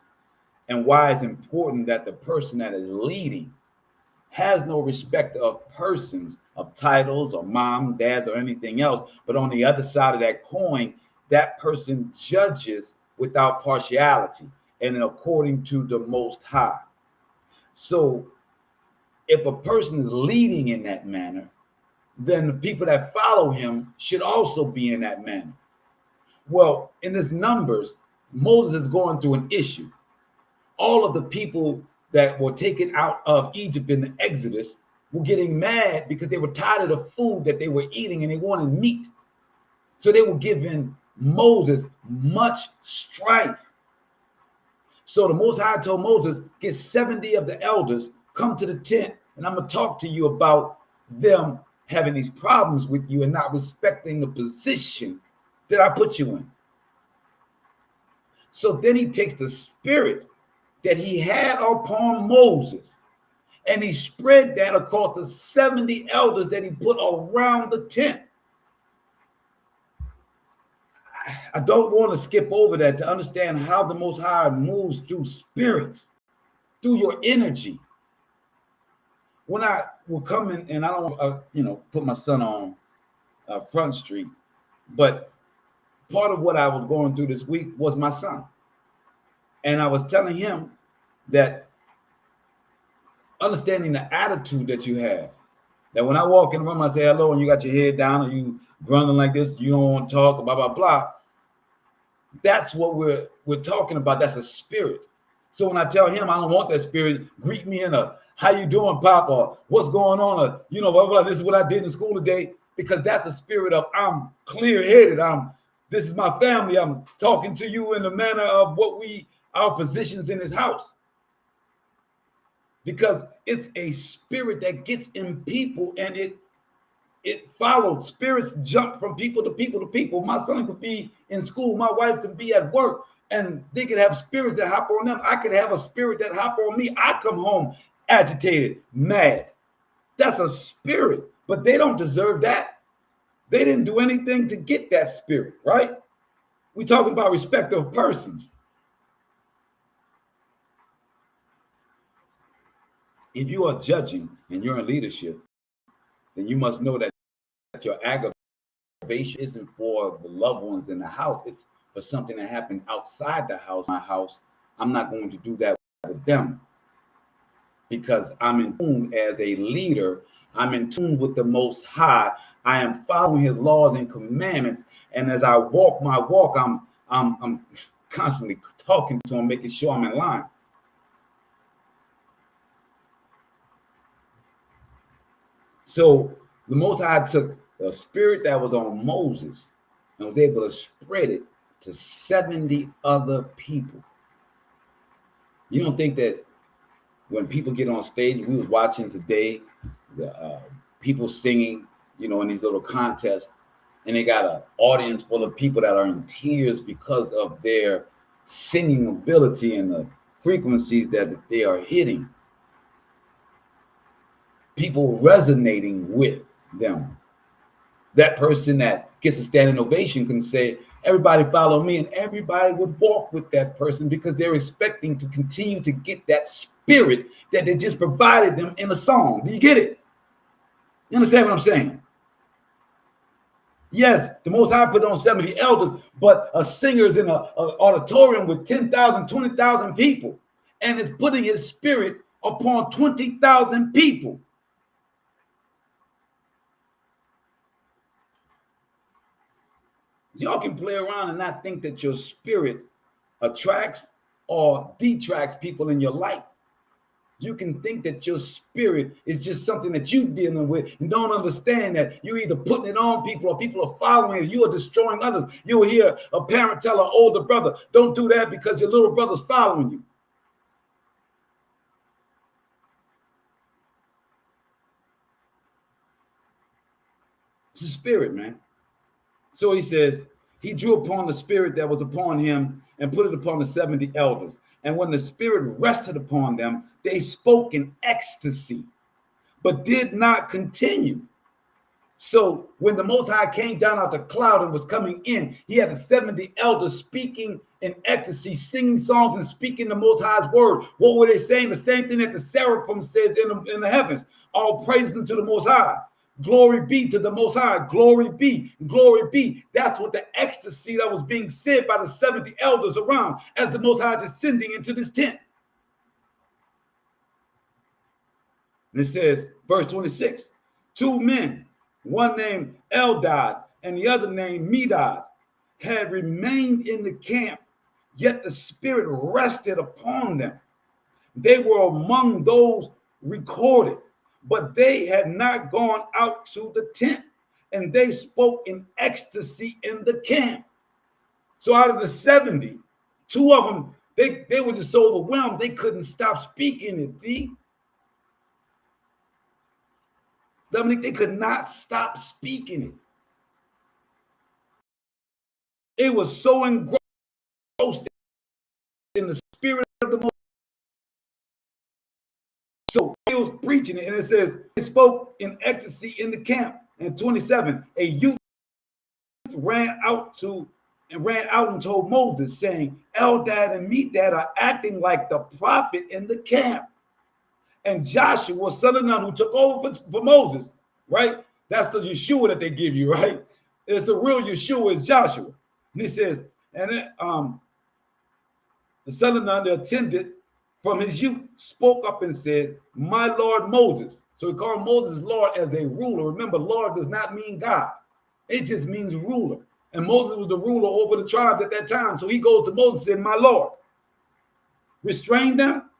and why it's important that the person that is leading has no respect of persons, of titles or mom, dads, or anything else, but on the other side of that coin, that person judges without partiality and according to the Most High. So if a person is leading in that manner, then the people that follow him should also be in that manner. Well, in this Numbers, Moses is going through an issue. All of the people that were taken out of Egypt in the Exodus were getting mad because they were tired of the food that they were eating and they wanted meat. So they were giving Moses much strife. So the Most High told Moses, get 70 of the elders, come to the tent, and I'm going to talk to you about them having these problems with you and not respecting the position that I put you in. So then he takes the spirit that he had upon Moses and he spread that across the 70 elders that he put around the tent. I don't want to skip over that to understand how the Most High moves through spirits, through your energy. When I will come in, and I don't, put my son on Front Street, but part of what I was going through this week was my son. And I was telling him that understanding the attitude that you have, that when I walk in the room, I say hello, and you got your head down, or you grunting like this, you don't want to talk, blah, blah, blah. That's what we're talking about. That's a spirit. So when I tell him I don't want that spirit, greet me in a, how you doing, Pop, or what's going on, or, blah, blah, blah, this is what I did in school today, because that's a spirit of I'm clear-headed. This is my family. I'm talking to you in the manner of our positions in this house. Because it's a spirit that gets in people and it follows. Spirits jump from people to people to people. My son could be in school. My wife could be at work. And they could have spirits that hop on them. I could have a spirit that hop on me. I come home agitated, mad. That's a spirit. But they don't deserve that. They didn't do anything to get that spirit, right? We're talking about respect of persons. If you are judging and you're in leadership, then you must know that your aggravation isn't for the loved ones in the house. It's for something that happened outside the house, my house. I'm not going to do that with them because I'm in tune as a leader. I'm in tune with the Most High. I am following his laws and commandments. And as I walk my walk, I'm constantly talking to him, making sure I'm in line. So the Most High took the spirit that was on Moses and was able to spread it to 70 other people. You don't think that when people get on stage, we was watching today people singing, you know, in these little contests, and they got an audience full of people that are in tears because of their singing ability and the frequencies that they are hitting. People resonating with them. That person that gets a standing ovation can say, everybody follow me, and everybody would walk with that person because they're expecting to continue to get that spirit that they just provided them in a song. Do you get it? You understand what I'm saying? Yes, the Most High put on 70 elders, but a singer's in an auditorium with 10,000, 20,000 people, and it's putting his spirit upon 20,000 people. Y'all can play around and not think that your spirit attracts or detracts people in your life. You can think that your spirit is just something that you're dealing with and don't understand that you're either putting it on people or people are following it. You are destroying others. You'll hear a parent tell an older brother, don't do that because your little brother's following you. It's a spirit, man. So he says, he drew upon the spirit that was upon him and put it upon the 70 elders. And when the spirit rested upon them, they spoke in ecstasy, but did not continue. So when the Most High came down out the cloud and was coming in, he had the 70 elders speaking in ecstasy, singing songs and speaking the Most High's word. What were they saying? The same thing that the seraphim says in the heavens. All praises unto the Most High. Glory be to the Most High. Glory be. Glory be. That's what the ecstasy that was being said by the 70 elders around as the Most High descending into this tent. And it says, verse 26, 2 men, one named Eldad and the other named Medad, had remained in the camp, yet the Spirit rested upon them. They were among those recorded, but they had not gone out to the tent, and they spoke in ecstasy in the camp. So out of the 70, 2 of them, they were just so overwhelmed, they couldn't stop speaking it, D. Dominic, they could not stop speaking it. It was so engrossed in the spirit of the Most. So he was preaching it, and it says, he spoke in ecstasy in the camp. And 27, a youth ran out and told Moses, saying, Eldad and Medad are acting like the prophet in the camp. And Joshua, son of Nun, who took over for Moses, right? That's the Yeshua that they give you, right? It's the real Yeshua is Joshua. And he says, and the son of Nun, the attendant from his youth, spoke up and said, my Lord Moses. So he called Moses Lord as a ruler. Remember, Lord does not mean God. It just means ruler. And Moses was the ruler over the tribes at that time. So he goes to Moses and said, my Lord, restrain them.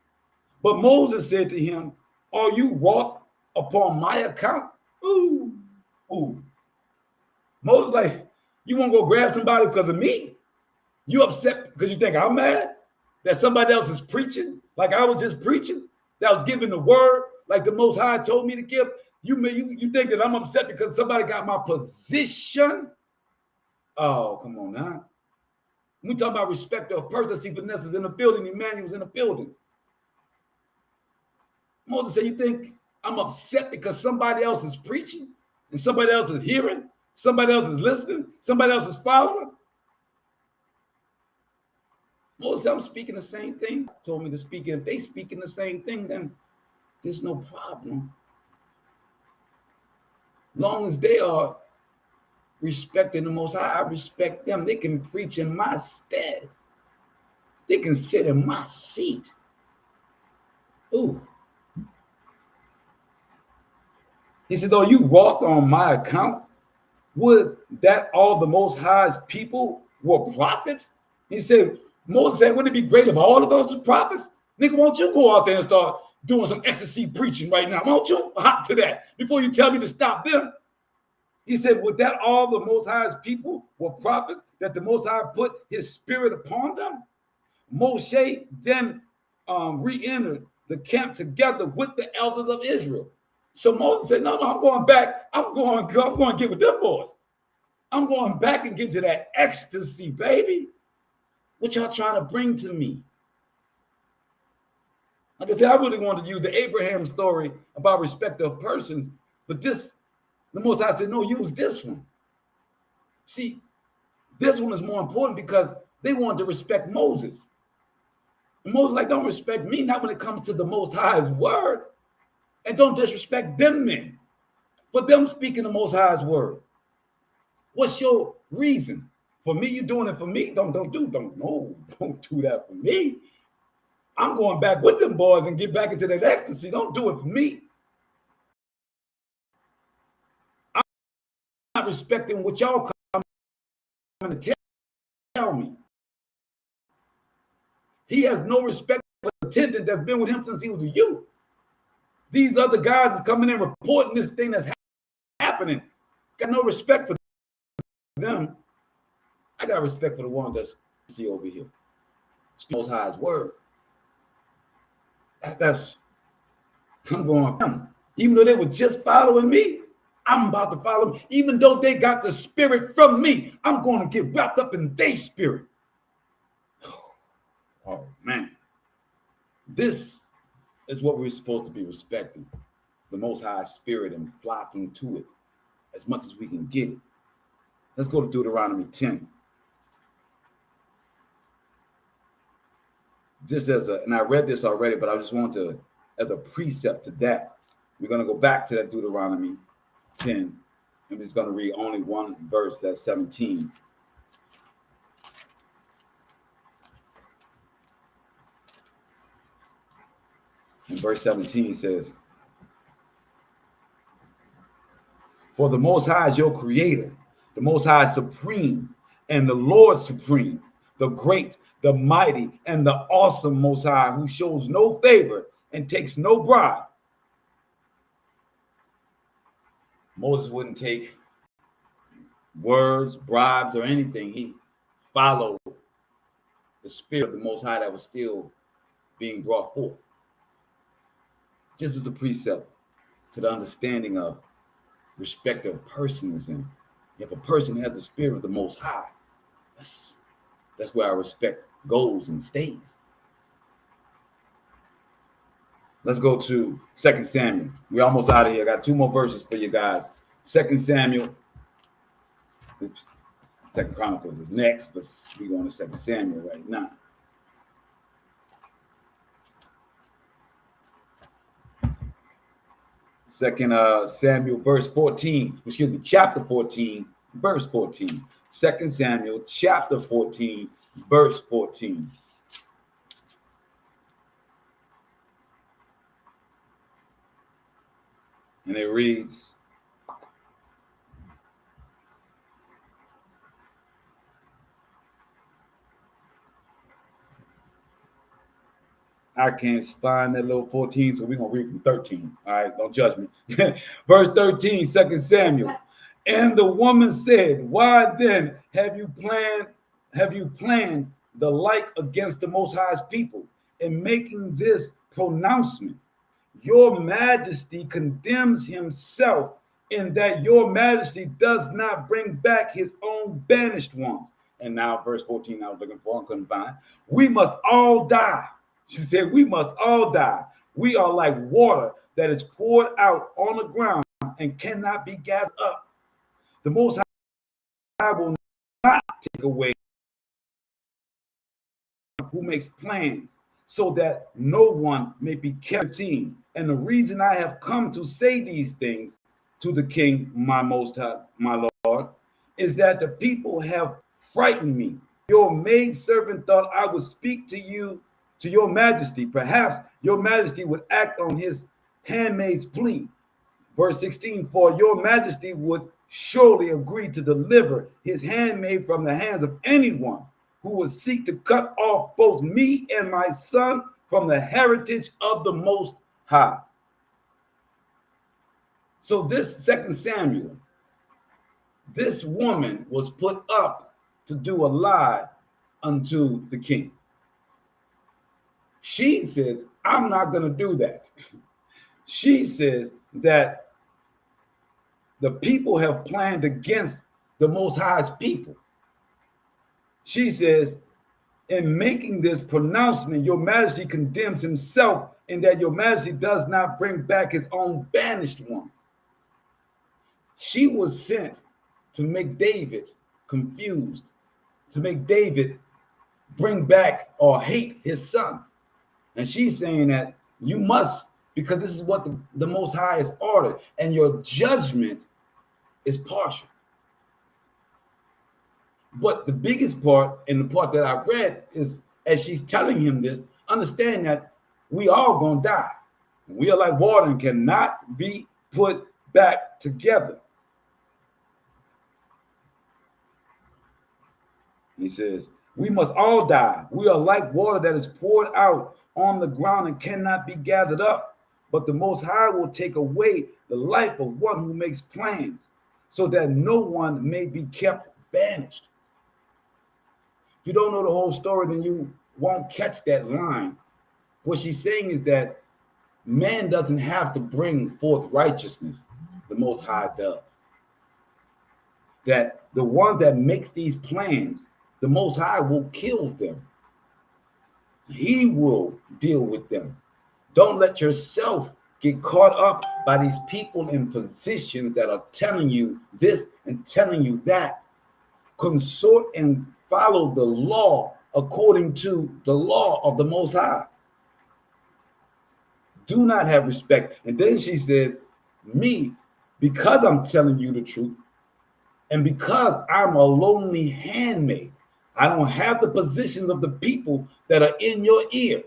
But Moses said to him, are you wroth upon my account? Ooh, ooh. Moses like, you want to go grab somebody because of me? You upset because you think I'm mad that somebody else is preaching like I was just preaching, that was giving the word like the Most High told me to give? You think that I'm upset because somebody got my position? Oh, come on now. We talk about respect of person. See, Vanessa's in the building. Emmanuel's in the building. Moses said, you think I'm upset because somebody else is preaching and somebody else is hearing, somebody else is listening, somebody else is following? Moses said, I'm speaking the same thing. Told me to speak. If they speaking the same thing, then there's no problem. Long as they are respecting the Most High, I respect them. They can preach in my stead. They can sit in my seat. Ooh. He said, though you walk on my account, would that all the Most High's people were prophets? He said, Moses said, wouldn't it be great if all of those were prophets? Nigga, won't you go out there and start doing some ecstasy preaching right now? Won't you hop to that before you tell me to stop them? He said, would that all the Most High's people were prophets, that the Most High put his spirit upon them? Moshe then re-entered the camp together with the elders of Israel. So Moses said, no, I'm going back. I'm going to get with them boys. I'm going back and get to that ecstasy, baby. What y'all trying to bring to me? Like I said, I really wanted to use the Abraham story about respect of persons, but the Most High said, no, use this one. See, this one is more important because they wanted to respect Moses. And Moses like, don't respect me, not when it comes to the Most High's word. And don't disrespect them men. For them speaking the Most High's word. What's your reason? For me, you doing it for me? Don't do that for me. I'm going back with them boys and get back into that ecstasy. Don't do it for me. I'm not respecting what y'all come to tell me. He has no respect for the attendant that's been with him since he was a youth. These other guys is coming in reporting this thing that's happening. Got no respect for them. I got respect for the one that's see over here. It's the Most High's word. I'm going, even though they were just following me, I'm about to follow them. Even though they got the spirit from me, I'm going to get wrapped up in their spirit. Oh, man. This is what we're supposed to be respecting. The Most High spirit and flocking to it as much as we can get it. Let's go to Deuteronomy 10. Just and I read this already, but I just want to, as a precept to that, we're going to go back to that Deuteronomy 10, and we're just going to read only one verse, that's 17. And verse 17 says, for the Most High is your creator, the Most High is supreme, and the Lord supreme, the great, the mighty, and the awesome Most High, who shows no favor and takes no bribe. Moses wouldn't take words, bribes, or anything. He followed the spirit of the Most High that was still being brought forth. This is the precept to the understanding of respect of persons. And if a person has the spirit of the Most High, that's where our respect goes and stays. Let's go to 2 Samuel. We're almost out of here. I got 2 more verses for you guys. 2 Samuel. 2 Chronicles is next, but we're going to 2 Samuel right now. Second Samuel, verse 14. Excuse me, chapter 14, verse 14. 2 Samuel, chapter 14, verse 14. And it reads, I can't find that little 14, so we're going to read from 13. All right, don't judge me. Verse 13, 2 Samuel. And the woman said, why then have you planned the like against the Most High's people in making this pronouncement? Your Majesty condemns himself in that your Majesty does not bring back his own banished ones. And now verse 14, I was looking for, I couldn't find. We must all die. She said, we must all die. We are like water that is poured out on the ground and cannot be gathered up. The Most High will not take away who makes plans so that no one may be kept in. And the reason I have come to say these things to the king, my Most High, my Lord, is that the people have frightened me. Your maidservant thought I would speak to you, to your Majesty. Perhaps your Majesty would act on his handmaid's plea. Verse 16, for your Majesty would surely agree to deliver his handmaid from the hands of anyone who would seek to cut off both me and my son from the heritage of the Most High. So this 2 Samuel, this woman was put up to do a lie unto the king. She says, I'm not going to do that. She says, that the people have planned against the Most High's people. She says, in making this pronouncement, your majesty condemns himself in that your majesty does not bring back his own banished ones. She was sent to make David confused, to make David bring back or hate his son. And she's saying that you must, because this is what the Most High has ordered, and your judgment is partial. But the biggest part, and the part that I read, is as she's telling him this, understand that we all gonna die. We are like water and cannot be put back together. He says, we must all die. We are like water that is poured out on the ground and cannot be gathered up. But the Most High will take away the life of one who makes plans, so that no one may be kept banished. If you don't know the whole story, then you won't catch that line. What she's saying is that man doesn't have to bring forth righteousness. The Most High does. That the one that makes these plans, the Most High will kill them. He will deal with them. Don't let yourself get caught up by these people in positions that are telling you this and telling you that. Consort and follow the law according to the law of the Most High. Do not have respect. And then she says, me, because I'm telling you the truth, and because I'm a lonely handmaid, I don't have the positions of the people that are in your ear.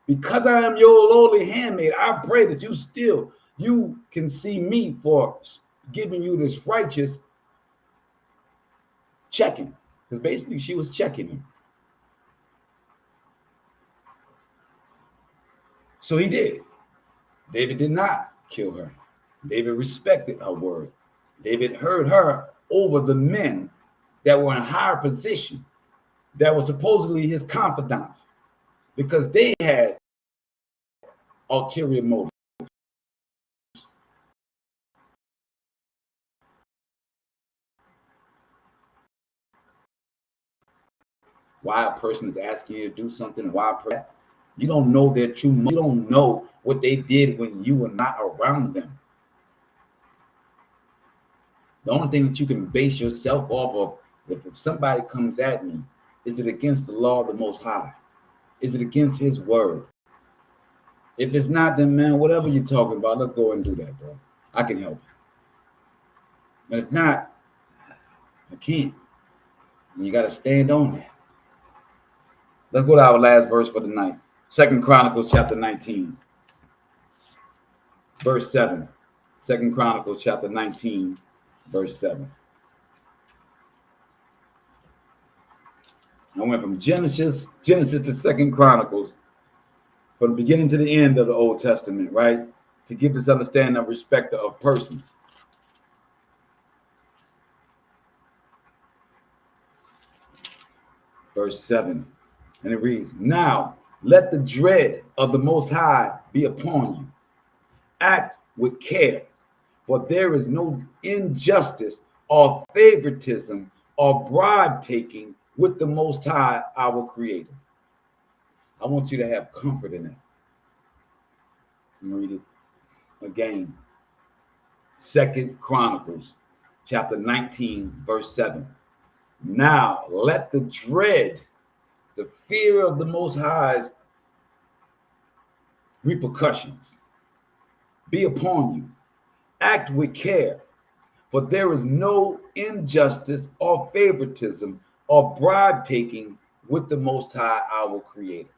Because I am your lowly handmaid, I pray that you can see me for giving you this righteous checking. Because basically she was checking him. So he did. David did not kill her. David respected her word. David heard her over the men that were in higher position, that were supposedly his confidants, because they had ulterior motives. Why a person is asking you to do something, you don't know their true motive. You don't know what they did when you were not around them. The only thing that you can base yourself off of, if somebody comes at me, is it against the law of the Most High? Is it against his word? If it's not, then man, whatever you're talking about, let's go and do that, bro. I can help you. But if not, I can't. And you got to stand on that. Let's go to our last verse for the night. 2 Chronicles chapter 19, verse 7. 2 Chronicles chapter 19, verse 7. I went from Genesis to 2 Chronicles, from the beginning to the end of the Old Testament, right? To give this understanding of respect of persons. Verse 7. And it reads, now let the dread of the Most High be upon you. Act with care, for there is no injustice or favoritism or bribe taking with the Most High, our Creator. I want you to have comfort in that. Read it again. 2 Chronicles chapter 19, verse 7. Now let the dread, the fear of the Most High's repercussions be upon you. Act with care, for there is no injustice or favoritism or bribe taking with the Most High, our Creator.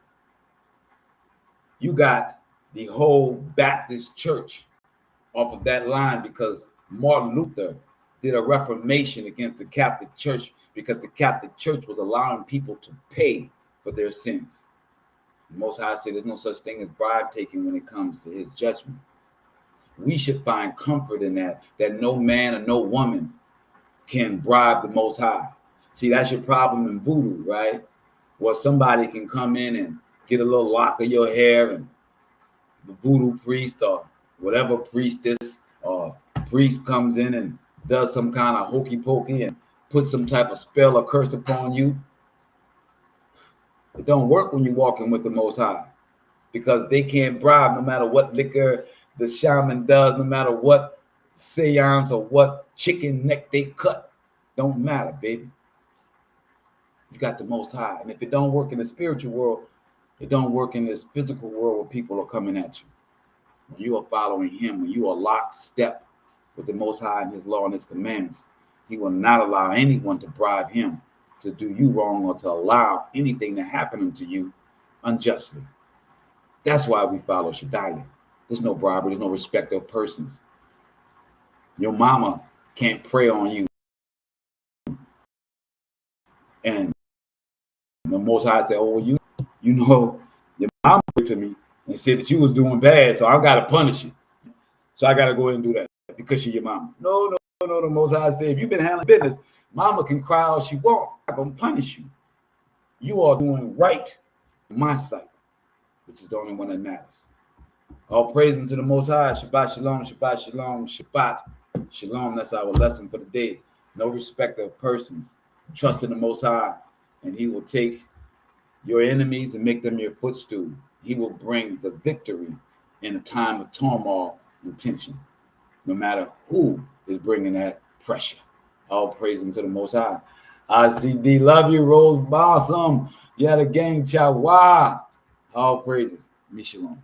You got the whole Baptist church off of that line because Martin Luther did a reformation against the Catholic Church because the Catholic Church was allowing people to pay for their sins. The Most High said there's no such thing as bribe taking when it comes to his judgment. We should find comfort in that no man or no woman can bribe the Most High. See, that's your problem in voodoo, right? Where somebody can come in and get a little lock of your hair, and the voodoo priest or whatever priestess or priest comes in and does some kind of hokey pokey and puts some type of spell or curse upon you, it don't work when you're walking with the Most High, because they can't bribe no matter what liquor the shaman does, no matter what seance or what chicken neck they cut. Don't matter, baby. You got the Most High. And if it don't work in the spiritual world, it don't work in this physical world where people are coming at you. When you are following him, when you are lockstep with the Most High and his law and his commandments, he will not allow anyone to bribe him to do you wrong or to allow anything to happen to you unjustly. That's why we follow Shaddai. There's no bribery, there's no respect of persons. Your mama can't pray on you. And the Most High said, oh, you know, your mama went to me and said that you was doing bad, so I got to punish you. So I got to go ahead and do that because she's your mama. No. The Most High said, if you've been handling business, mama can cry all she wants. I'm going to punish you. You are doing right in my sight, which is the only one that matters. All praise unto the Most High. Shabbat Shalom, Shabbat Shalom, Shabbat Shalom. That's our lesson for the day. No respect of persons. Trust in the Most High, and he will take your enemies and make them your footstool. He will bring the victory in a time of turmoil and tension, no matter who is bringing that pressure. All praise unto the Most High. ICD, love you, Rose Blossom. Yeah, the gang, Chawa. All praises. Shalom.